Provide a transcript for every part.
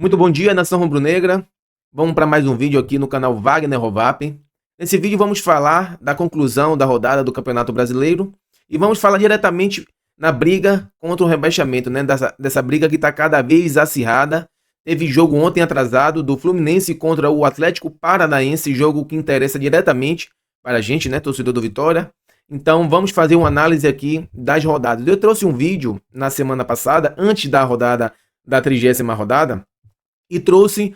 Muito bom dia, nação rubro-negra. Vamos para mais um vídeo aqui no canal Wagner Rovap. Nesse vídeo vamos falar da conclusão da rodada do Campeonato Brasileiro e vamos falar diretamente na briga contra o rebaixamento, né? Dessa briga que está cada vez acirrada. Teve jogo ontem atrasado do Fluminense contra o Atlético Paranaense, jogo que interessa diretamente para a gente, né, torcedor do Vitória. Então vamos fazer uma análise aqui das rodadas. Eu trouxe um vídeo na semana passada, antes da rodada da 30ª rodada, e trouxe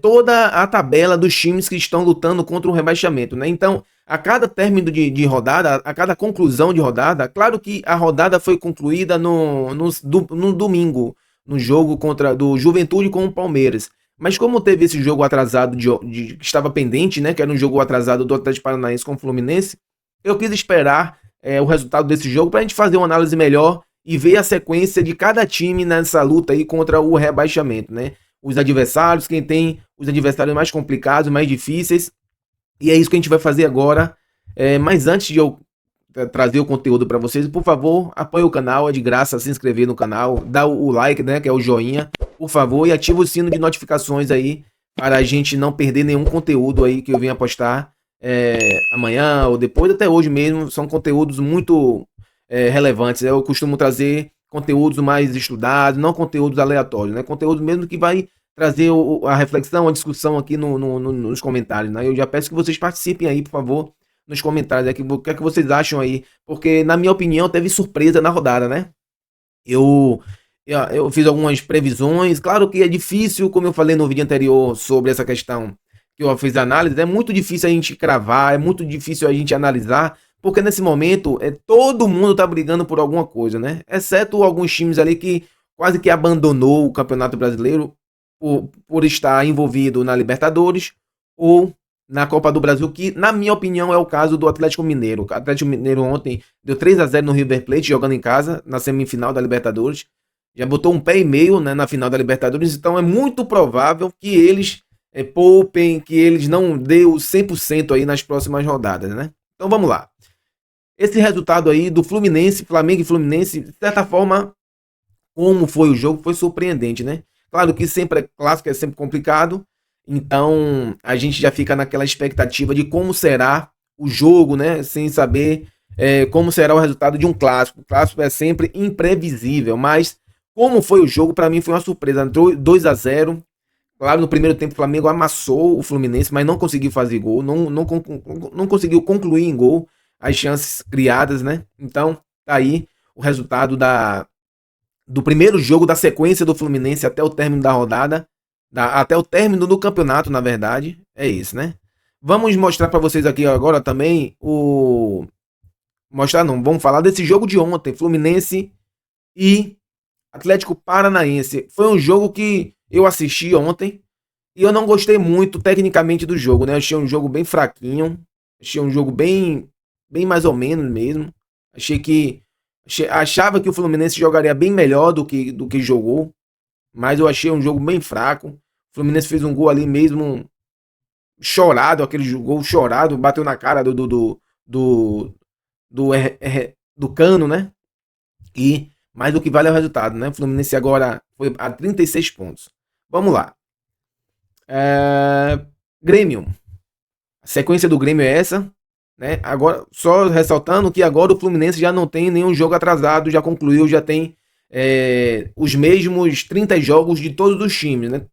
toda a tabela dos times que estão lutando contra o rebaixamento, né? Então, a cada término de rodada, a cada conclusão de rodada, claro que a rodada foi concluída no domingo, no jogo do Juventude com o Palmeiras. Mas como teve esse jogo atrasado que estava pendente, né? Que era um jogo atrasado do Atlético Paranaense com o Fluminense, eu quis esperar o resultado desse jogo para a gente fazer uma análise melhor e ver a sequência de cada time nessa luta aí contra o rebaixamento, né? Os adversários, quem tem os adversários mais complicados, mais difíceis. E é isso que a gente vai fazer agora. Mas antes de eu trazer o conteúdo para vocês, por favor, apoie o canal, é de graça se inscrever no canal, dá o like, né, que é o joinha, por favor, e ativa o sino de notificações aí, para a gente não perder nenhum conteúdo aí que eu venha postar amanhã ou depois, até hoje mesmo. São conteúdos muito relevantes. Eu costumo trazer conteúdos mais estudados, não conteúdos aleatórios, né? Conteúdo mesmo que vai trazer a reflexão, a discussão aqui nos comentários, né? Eu já peço que vocês participem aí, por favor, nos comentários, né? O que é que vocês acham aí? Porque, na minha opinião, teve surpresa na rodada, né? Eu fiz algumas previsões. Claro que é difícil, como eu falei no vídeo anterior sobre essa questão que eu fiz análise, é muito difícil a gente cravar, é muito difícil a gente analisar, porque nesse momento todo mundo tá brigando por alguma coisa, né? Exceto alguns times ali que quase que abandonou o Campeonato Brasileiro por estar envolvido na Libertadores ou na Copa do Brasil, que na minha opinião é o caso do Atlético Mineiro. O Atlético Mineiro ontem deu 3-0 no River Plate, jogando em casa, na semifinal da Libertadores. Já botou um pé e meio, né, na final da Libertadores, então é muito provável que eles poupem, que eles não dêem o 100% aí nas próximas rodadas, né? Então vamos lá. Esse resultado aí do Fluminense, Flamengo e Fluminense, de certa forma, como foi o jogo, foi surpreendente, né? Claro que sempre é clássico, é sempre complicado, então a gente já fica naquela expectativa de como será o jogo, né? Sem saber como será o resultado de um clássico. O clássico é sempre imprevisível, mas como foi o jogo, para mim foi uma surpresa. 2-0. Claro, no primeiro tempo o Flamengo amassou o Fluminense, mas não conseguiu fazer gol, não conseguiu concluir em gol as chances criadas, né? Então, tá aí o resultado do primeiro jogo da sequência do Fluminense até o término da rodada, até o término do campeonato, na verdade. É isso, né? Vamos mostrar para vocês aqui agora também vamos falar desse jogo de ontem, Fluminense e Atlético Paranaense. Foi um jogo que eu assisti ontem e eu não gostei muito tecnicamente do jogo, né? Eu achei um jogo bem fraquinho, achei um jogo bem mais ou menos mesmo. Achava que o Fluminense jogaria bem melhor do que jogou, mas eu achei um jogo bem fraco. O Fluminense fez um gol ali mesmo chorado, aquele gol chorado, bateu na cara do, do Cano, né? E mais do que vale é o resultado, né? O Fluminense agora foi a 36 pontos. Vamos lá. Grêmio. A sequência do Grêmio é essa, né? Agora, só ressaltando que agora o Fluminense já não tem nenhum jogo atrasado, já concluiu, já tem os mesmos 30 jogos de todos os times, né?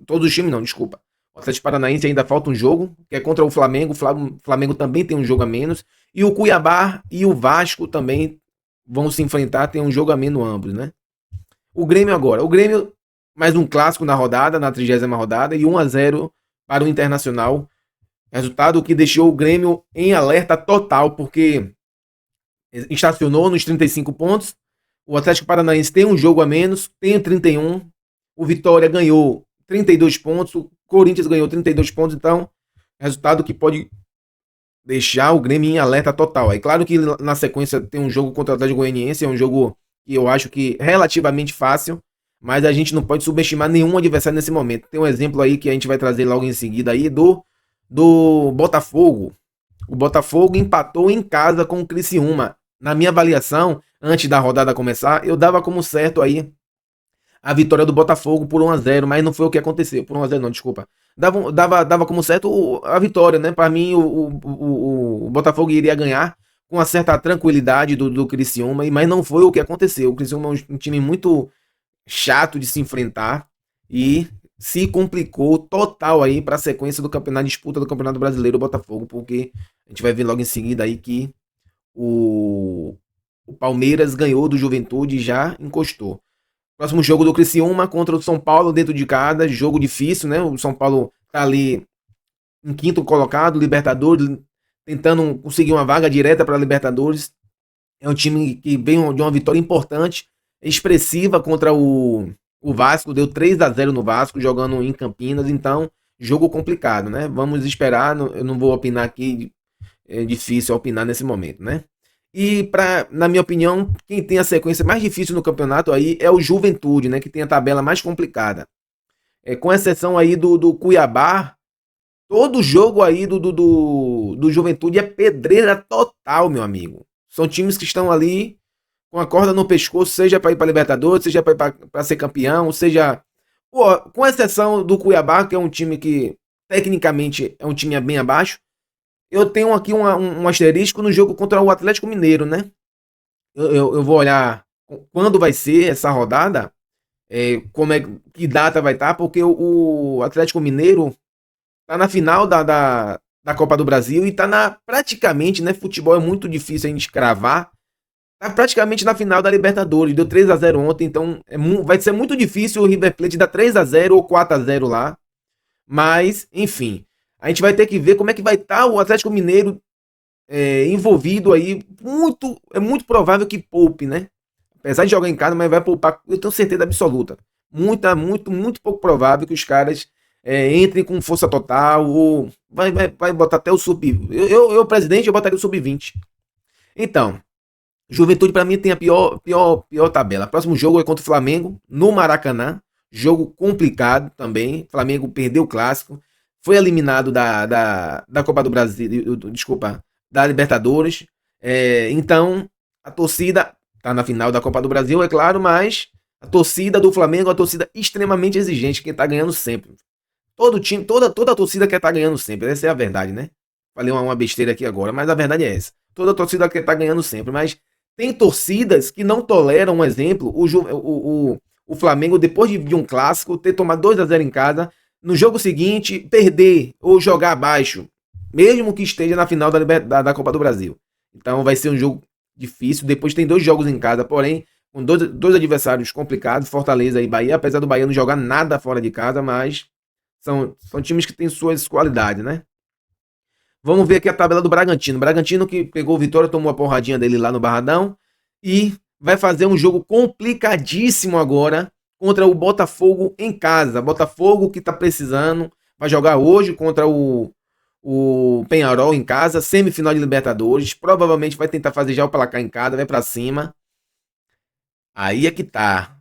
Todos os times não, desculpa. O Atlético Paranaense ainda falta um jogo, que é contra o Flamengo. O Flamengo também tem um jogo a menos. E o Cuiabá e o Vasco também vão se enfrentar, tem um jogo a menos ambos, né? O Grêmio agora. O Grêmio, mais um clássico na rodada, na 30ª rodada, e 1-0 para o Internacional. Resultado que deixou o Grêmio em alerta total, porque estacionou nos 35 pontos. O Atlético Paranaense tem um jogo a menos, tem 31. O Vitória ganhou 32 pontos. O Corinthians ganhou 32 pontos. Então, resultado que pode deixar o Grêmio em alerta total. Aí, claro que na sequência tem um jogo contra o Atlético Goianiense. É um jogo que eu acho que é relativamente fácil, mas a gente não pode subestimar nenhum adversário nesse momento. Tem um exemplo aí que a gente vai trazer logo em seguida aí do Botafogo. O Botafogo empatou em casa com o Criciúma. Na minha avaliação, antes da rodada começar, eu dava como certo aí a vitória do Botafogo por 1-0, mas não foi o que aconteceu. Por 1-0 não, desculpa. Dava como certo a vitória, né? Para mim, o Botafogo iria ganhar com uma certa tranquilidade do Criciúma, mas não foi o que aconteceu. O Criciúma é um time muito chato de se enfrentar e se complicou total aí para a sequência do campeonato, disputa do Campeonato Brasileiro, o Botafogo, porque a gente vai ver logo em seguida aí que o, o Palmeiras ganhou do Juventude e já encostou. Próximo jogo do Criciúma contra o São Paulo dentro de casa, jogo difícil, né? O São Paulo tá ali em quinto colocado, Libertadores, tentando conseguir uma vaga direta para Libertadores. É um time que vem de uma vitória importante, expressiva contra o Vasco, deu 3-0 no Vasco, jogando em Campinas, então, jogo complicado, né? Vamos esperar, eu não vou opinar aqui, é difícil opinar nesse momento, né? E, na minha opinião, quem tem a sequência mais difícil no campeonato aí é o Juventude, né? Que tem a tabela mais complicada. Com exceção aí do Cuiabá, todo jogo aí do Juventude é pedreira total, meu amigo. São times que estão ali com a corda no pescoço, seja para ir para Libertadores, seja para ser campeão, seja... Pô, com exceção do Cuiabá, que é um time que, tecnicamente, é um time bem abaixo, eu tenho aqui um asterisco no jogo contra o Atlético Mineiro, né? Eu vou olhar quando vai ser essa rodada, como que data vai estar, porque o Atlético Mineiro tá na final da Copa do Brasil e tá praticamente, né? Futebol é muito difícil a gente cravar. Tá praticamente na final da Libertadores. Deu 3-0 ontem, então vai ser muito difícil o River Plate dar 3-0 ou 4-0 lá. Mas, enfim, a gente vai ter que ver como é que vai estar o Atlético Mineiro envolvido aí. É muito provável que poupe, né? Apesar de jogar em casa, mas vai poupar, eu tenho certeza absoluta. Muito pouco provável que os caras entrem com força total ou vai botar até o sub... Eu presidente, eu botaria o sub-20. Então, Juventude para mim tem a pior tabela. Próximo jogo é contra o Flamengo, no Maracanã. Jogo complicado também. Flamengo perdeu o clássico. Foi eliminado da Copa do Brasil. Desculpa, da Libertadores. Então, a torcida tá na final da Copa do Brasil, é claro, mas a torcida do Flamengo é uma torcida extremamente exigente, quem tá ganhando sempre. Todo time, toda a torcida quer estar ganhando sempre. Essa é a verdade, né? Falei uma besteira aqui agora, mas a verdade é essa. Toda a torcida quer estar ganhando sempre, mas tem torcidas que não toleram, um exemplo, o Flamengo, depois de um clássico, ter tomado 2-0 em casa, no jogo seguinte, perder ou jogar abaixo, mesmo que esteja na final da Copa do Brasil. Então vai ser um jogo difícil. Depois tem 2 jogos em casa, porém, com dois adversários complicados, Fortaleza e Bahia, apesar do Bahia não jogar nada fora de casa, mas são times que têm suas qualidades, né? Vamos ver aqui a tabela do Bragantino. Bragantino que pegou o Vitória, tomou a porradinha dele lá no Barradão e vai fazer um jogo complicadíssimo agora contra o Botafogo em casa. Botafogo que tá precisando, vai jogar hoje contra o Peñarol em casa, semifinal de Libertadores. Provavelmente vai tentar fazer já o placar em casa, vai pra cima. Aí é que tá.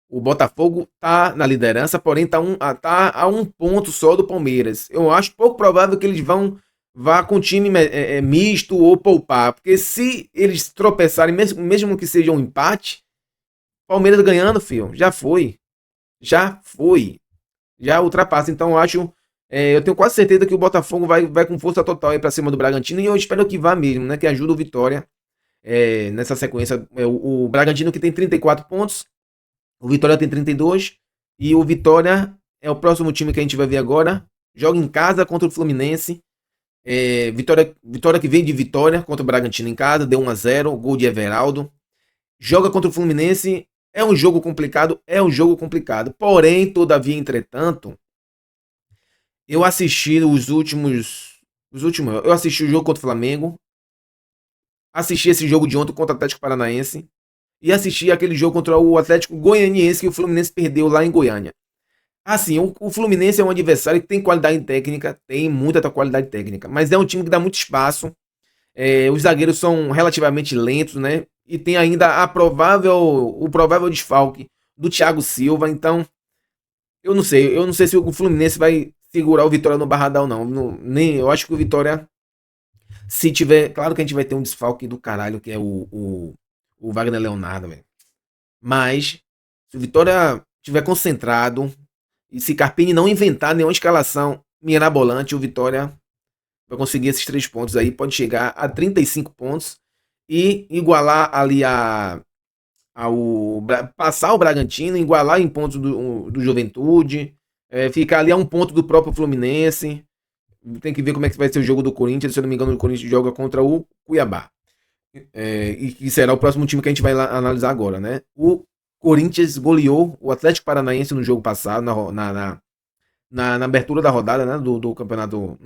O Botafogo tá na liderança, porém tá a um ponto só do Palmeiras. Eu acho pouco provável que eles vá com time misto ou poupar, porque se eles tropeçarem, mesmo que seja um empate, Palmeiras ganhando, filho, já foi. Já ultrapassa. Então eu tenho quase certeza que o Botafogo vai com força total aí pra cima do Bragantino e eu espero que vá mesmo, né? Que ajude o Vitória nessa sequência. O Bragantino que tem 34 pontos. O Vitória tem 32 e o Vitória é o próximo time que a gente vai ver agora. Joga em casa contra o Fluminense. Vitória que vem de vitória contra o Bragantino em casa, deu 1-0, gol de Everaldo. Joga contra o Fluminense, é um jogo complicado. Porém, todavia, entretanto, eu assisti eu assisti o jogo contra o Flamengo, assisti esse jogo de ontem contra o Atlético Paranaense, e assisti aquele jogo contra o Atlético Goianiense que o Fluminense perdeu lá em Goiânia. Assim, o Fluminense é um adversário que tem qualidade técnica, tem muita qualidade técnica, mas é um time que dá muito espaço. Os zagueiros são relativamente lentos, né? E tem ainda o provável desfalque do Thiago Silva. Então, eu não sei se o Fluminense vai segurar o Vitória no Barradão, não. Nem, eu acho que o Vitória, se tiver, claro que a gente vai ter um desfalque do caralho, que é o Wagner Leonardo, velho. Mas Se o Vitória estiver concentrado e se Carpini não inventar nenhuma escalação mirabolante, o Vitória vai conseguir esses 3 pontos aí, pode chegar a 35 pontos e igualar ali passar o Bragantino, igualar em pontos do Juventude, ficar ali a 1 ponto do próprio Fluminense. Tem que ver como é que vai ser o jogo do Corinthians. Se eu não me engano, o Corinthians joga contra o Cuiabá. E que será o próximo time que a gente vai analisar agora, né? O Corinthians goleou o Atlético Paranaense no jogo passado, na abertura da rodada, né? Do campeonato.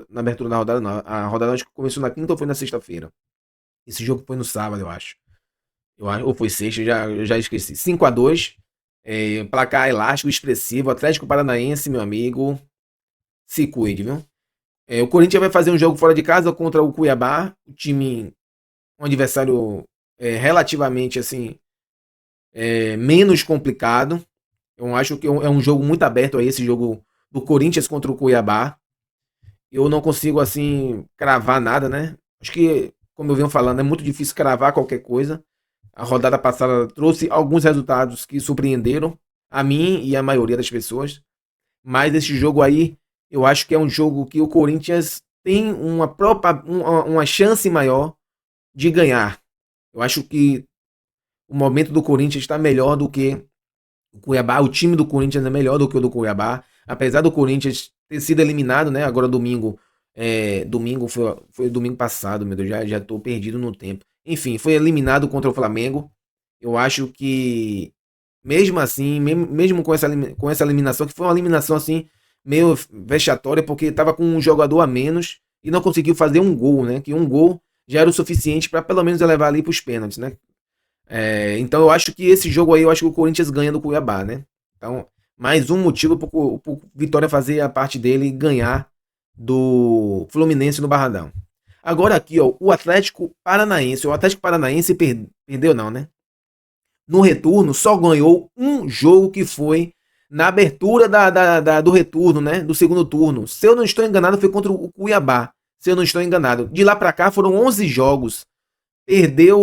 Na abertura da rodada, não. A rodada acho que começou na quinta ou foi na sexta-feira. Esse jogo foi no sábado, eu acho. Ou foi sexta, já esqueci. 5-2. Placar elástico, expressivo. Atlético Paranaense, meu amigo. Se cuide, viu? O Corinthians vai fazer um jogo fora de casa contra o Cuiabá. O time. Um adversário relativamente assim. Menos complicado. Eu acho que é um jogo muito aberto aí, esse jogo do Corinthians contra o Cuiabá. Eu não consigo, assim, cravar nada, né? Acho que, como eu venho falando, é muito difícil cravar qualquer coisa. A rodada passada trouxe alguns resultados que surpreenderam a mim e a maioria das pessoas. Mas esse jogo aí, eu acho que é um jogo que o Corinthians tem uma chance maior de ganhar. Eu acho que o momento do Corinthians está melhor do que o Cuiabá. O time do Corinthians é melhor do que o do Cuiabá. Apesar do Corinthians ter sido eliminado, né? Agora domingo. Domingo foi domingo passado, meu Deus, já tô perdido no tempo. Enfim, foi eliminado contra o Flamengo. Eu acho que, mesmo assim, mesmo com essa eliminação, que foi uma eliminação assim, meio vexatória, porque tava com um jogador a menos e não conseguiu fazer um gol, né? Que um gol já era o suficiente para pelo menos levar ali para os pênaltis, né? Então eu acho que esse jogo aí, eu acho que o Corinthians ganha do Cuiabá, né? Então, mais um motivo pro Vitória fazer a parte dele e ganhar do Fluminense no Barradão. Agora aqui, ó, o Atlético Paranaense. O Atlético Paranaense perdeu não, né? No retorno, só ganhou um jogo que foi na abertura do retorno, né? Do segundo turno. Se eu não estou enganado, foi contra o Cuiabá. Se eu não estou enganado. De lá pra cá foram 11 jogos. Perdeu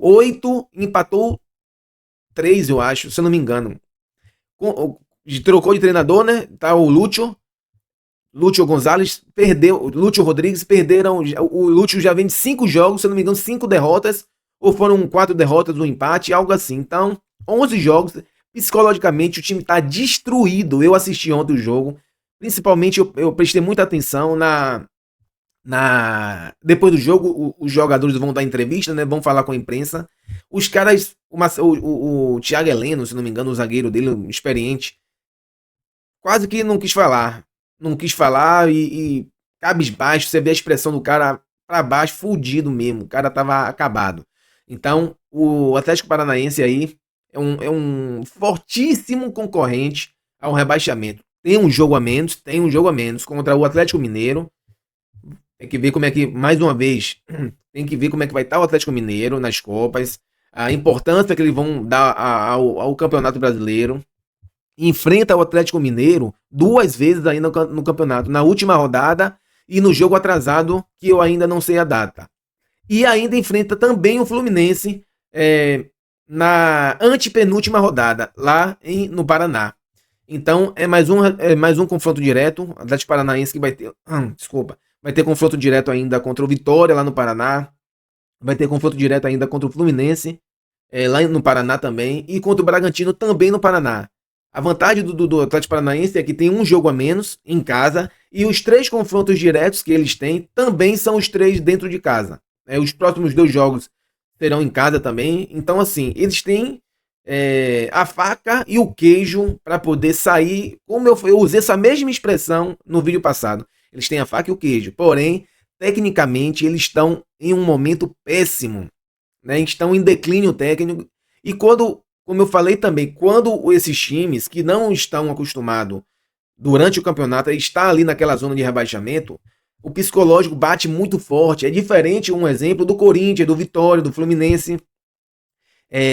8, empatou 3, eu acho, se eu não me engano. Trocou de treinador, né? Tá o Lúcio Gonzalez, perdeu. Lúcio Rodrigues, perderam. O Lúcio já vem de 5 jogos, se eu não me engano, 5 derrotas. Ou foram 4 derrotas, um empate, algo assim. Então, 11 jogos. Psicologicamente, o time tá destruído. Eu assisti ontem o jogo. Principalmente, eu prestei muita atenção depois do jogo, os jogadores vão dar entrevista, né? Vão falar com a imprensa. Os caras, o Thiago Heleno, se não me engano, o zagueiro dele, experiente, quase que não quis falar. Não quis falar e cabisbaixo. Você vê a expressão do cara pra baixo, fudido mesmo. O cara tava acabado. Então, o Atlético Paranaense aí é um fortíssimo concorrente ao rebaixamento. Tem um jogo a menos contra o Atlético Mineiro. Tem que ver como é que, mais uma vez, tem que ver como é que vai estar o Atlético Mineiro nas Copas, a importância que eles vão dar ao Campeonato Brasileiro. Enfrenta o Atlético Mineiro 2 vezes ainda no campeonato, na última rodada e no jogo atrasado, que eu ainda não sei a data. E ainda enfrenta também o Fluminense na antepenúltima rodada, lá no Paraná. Então é mais um confronto direto. O Atlético Paranaense que vai ter. Desculpa. Vai ter confronto direto ainda contra o Vitória lá no Paraná. Vai ter confronto direto ainda contra o Fluminense lá no Paraná também. E contra o Bragantino também no Paraná. A vantagem do Atlético Paranaense é que tem um jogo a menos em casa. E os 3 confrontos diretos que eles têm também são os 3 dentro de casa. Os próximos 2 jogos serão em casa também. Então, assim, eles têm a faca e o queijo para poder sair. Como eu usei essa mesma expressão no vídeo passado. Eles têm a faca e o queijo. Porém, tecnicamente, eles estão em um momento péssimo. Né? Estão em declínio técnico. E quando, como eu falei também, quando esses times que não estão acostumados durante o campeonato, está ali naquela zona de rebaixamento, o psicológico bate muito forte. É diferente, um exemplo, do Corinthians, do Vitória, do Fluminense,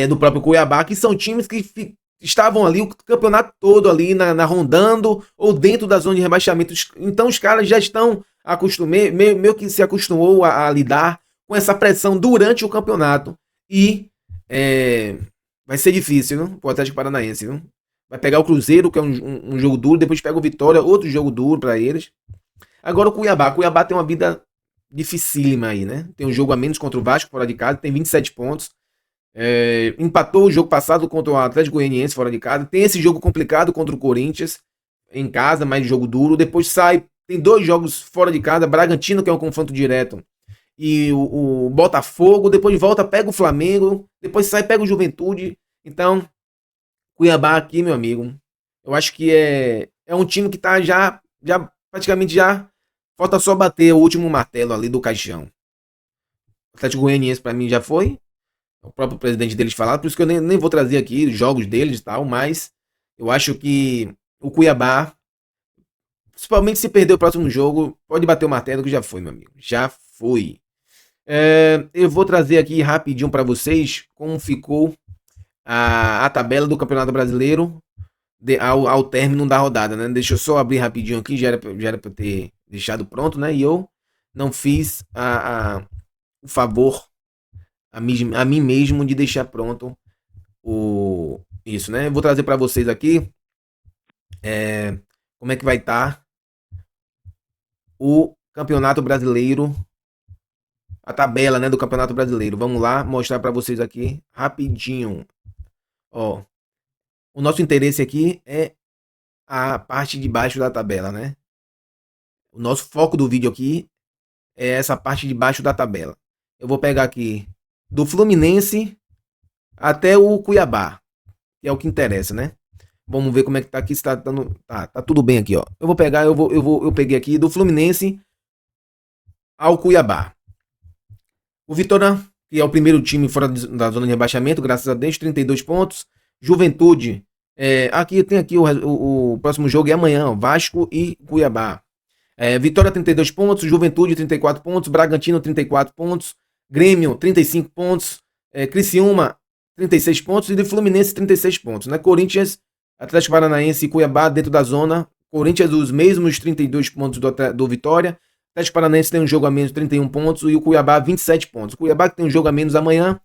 do próprio Cuiabá, que são times que estavam ali o campeonato todo ali rondando ou dentro da zona de rebaixamento. Então os caras já estão acostumados, meio que se acostumou a lidar com essa pressão durante o campeonato. E vai ser difícil, viu? Pro Atlético Paranaense, viu? Vai pegar o Cruzeiro, que é um jogo duro, depois pega o Vitória, outro jogo duro pra eles. Agora o Cuiabá. Cuiabá tem uma vida dificílima aí, né? Tem um jogo a menos contra o Vasco fora de casa, tem 27 pontos. Empatou o jogo passado contra o Atlético Goianiense fora de casa. Tem esse jogo complicado contra o Corinthians em casa, mais jogo duro. Depois sai, tem 2 jogos fora de casa. Bragantino, que é um confronto direto, e o Botafogo. Depois volta, pega o Flamengo. Depois sai, pega o Juventude. Então, Cuiabá aqui, meu amigo, eu acho que é um time que tá já praticamente já. Falta só bater o último martelo ali do caixão. O Atlético Goianiense pra mim já foi. O próprio presidente deles falava, por isso que eu nem vou trazer aqui os jogos deles e tal, mas eu acho que o Cuiabá, principalmente se perder o próximo jogo, pode bater o martelo que já foi, meu amigo. Já foi. Eu vou trazer aqui rapidinho pra vocês como ficou a tabela do Campeonato Brasileiro ao término da rodada, né? Deixa eu só abrir rapidinho aqui, já era pra eu ter deixado pronto, né? E eu não fiz o favor a mim mesmo de deixar pronto isso, né? Eu vou trazer para vocês aqui como é que vai estar o Campeonato Brasileiro, a tabela, né, do Campeonato Brasileiro. Vamos lá mostrar para vocês aqui rapidinho. Ó, o nosso interesse aqui é a parte de baixo da tabela, né? O nosso foco do vídeo aqui é essa parte de baixo da tabela. Eu vou pegar aqui do Fluminense até o Cuiabá, que é o que interessa, né? Vamos ver como é que tá aqui, se tá dando, tá tudo bem aqui, ó. Eu vou pegar, eu peguei aqui do Fluminense ao Cuiabá. O Vitória, que é o primeiro time fora da zona de rebaixamento, graças a Deus, 32 pontos. Juventude, aqui tem aqui o próximo jogo é amanhã, ó, Vasco e Cuiabá. Vitória 32 pontos, Juventude 34 pontos, Bragantino 34 pontos, Grêmio 35 pontos, Criciúma 36 pontos e de Fluminense 36 pontos, né? Corinthians, Atlético Paranaense e Cuiabá dentro da zona. Corinthians os mesmos 32 pontos do Vitória. Atlético Paranaense tem um jogo a menos, 31 pontos, e o Cuiabá 27 pontos. O Cuiabá, que tem um jogo a menos amanhã,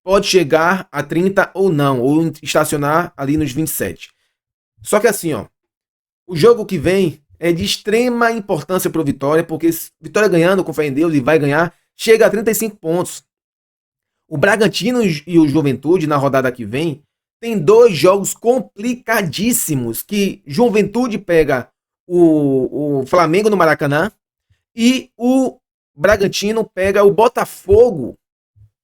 pode chegar a 30 ou não, ou estacionar ali nos 27. Só que assim, ó, o jogo que vem é de extrema importância para o Vitória, porque Vitória ganhando, com fé em Deus, e vai ganhar, chega a 35 pontos. O Bragantino e o Juventude, na rodada que vem, tem 2 jogos complicadíssimos, que Juventude pega o Flamengo no Maracanã e o Bragantino pega o Botafogo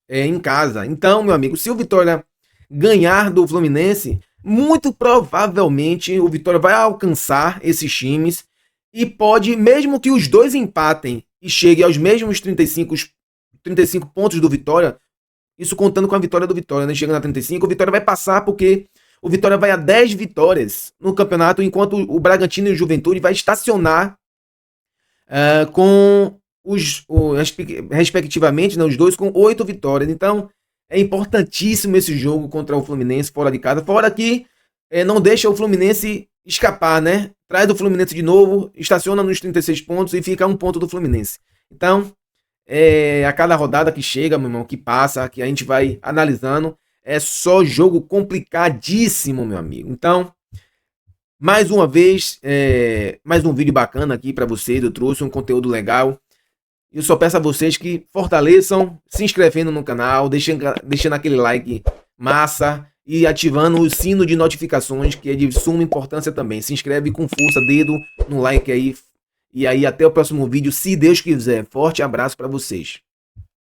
em casa. Então, meu amigo, se o Vitória ganhar do Fluminense, muito provavelmente o Vitória vai alcançar esses times e pode, mesmo que os dois empatem e cheguem aos mesmos 35 pontos do Vitória, isso contando com a vitória do Vitória, né? Chegando a 35, o Vitória vai passar porque o Vitória vai a 10 vitórias no campeonato, enquanto o Bragantino e o Juventude vai estacionar com respectivamente, né, os dois com 8 vitórias. Então, é importantíssimo esse jogo contra o Fluminense fora de casa. Fora que não deixa o Fluminense escapar, né? Traz o Fluminense de novo, estaciona nos 36 pontos e fica a 1 ponto do Fluminense. Então, a cada rodada que chega, meu irmão, que passa, que a gente vai analisando, é só jogo complicadíssimo, meu amigo. Então, mais uma vez, mais um vídeo bacana aqui para vocês. Eu trouxe um conteúdo legal. Eu só peço a vocês que fortaleçam, se inscrevendo no canal, deixando aquele like massa e ativando o sino de notificações, que é de suma importância também. Se inscreve com força, dedo no like aí. E aí, até o próximo vídeo, se Deus quiser. Forte abraço para vocês.